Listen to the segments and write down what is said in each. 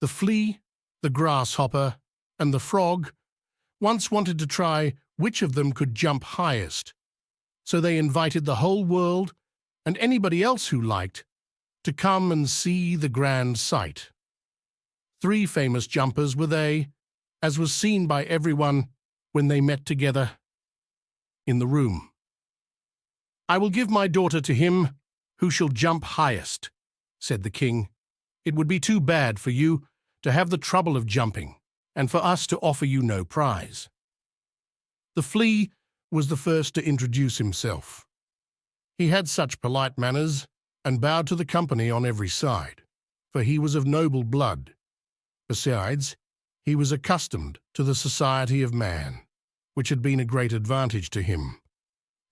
The flea, the grasshopper, and the frog once wanted to try which of them could jump highest, so they invited the whole world and anybody else who liked to come and see the grand sight. 3 famous jumpers were they, as was seen by everyone when they met together in the room. "I will give my daughter to him who shall jump highest," said the king. "It would be too bad for you to have the trouble of jumping, and for us to offer you no prize." The flea was the first to introduce himself. He had such polite manners and bowed to the company on every side, for he was of noble blood. Besides, he was accustomed to the society of man, which had been a great advantage to him.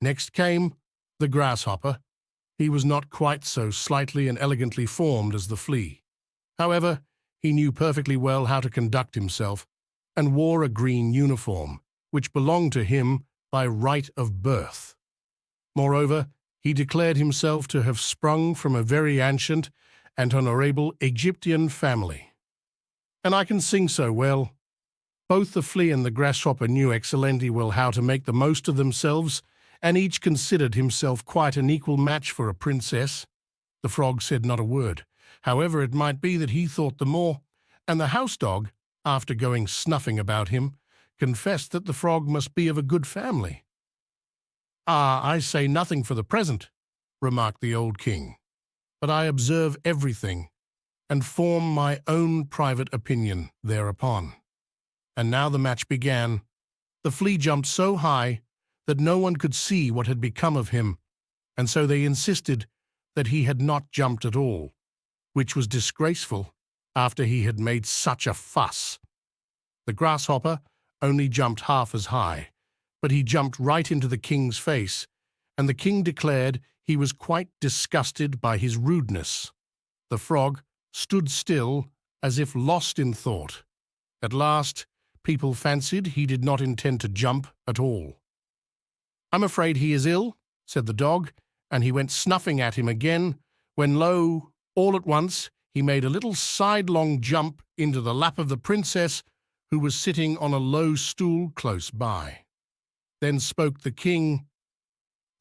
Next came the grasshopper. He was not quite so slightly and elegantly formed as the flea. However, he knew perfectly well how to conduct himself, and wore a green uniform, which belonged to him by right of birth. Moreover, he declared himself to have sprung from a very ancient and honorable Egyptian family. "And I can sing so well." Both the flea and the grasshopper knew excellently well how to make the most of themselves, and each considered himself quite an equal match for a princess. The frog said not a word. However, it might be that he thought the more, and the house dog, after going snuffing about him, confessed that the frog must be of a good family. "Ah, I say nothing for the present," remarked the old king, "but I observe everything, and form my own private opinion thereupon." And now the match began. The flea jumped so high that no one could see what had become of him, and so they insisted that he had not jumped at all, which was disgraceful after he had made such a fuss. The grasshopper only jumped half as high, but he jumped right into the king's face, and the king declared he was quite disgusted by his rudeness. The frog stood still as if lost in thought. At last, people fancied he did not intend to jump at all. "I'm afraid he is ill," said the dog, and he went snuffing at him again, when lo, all at once he made a little sidelong jump into the lap of the princess, who was sitting on a low stool close by. Then spoke the king,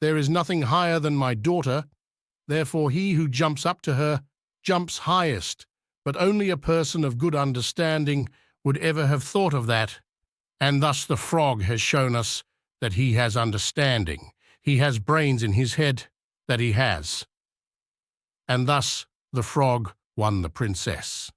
"There is nothing higher than my daughter, therefore he who jumps up to her jumps highest, but only a person of good understanding would ever have thought of that, and thus the frog has shown us that he has understanding, he has brains in his head, that he has." And thus the frog won the princess.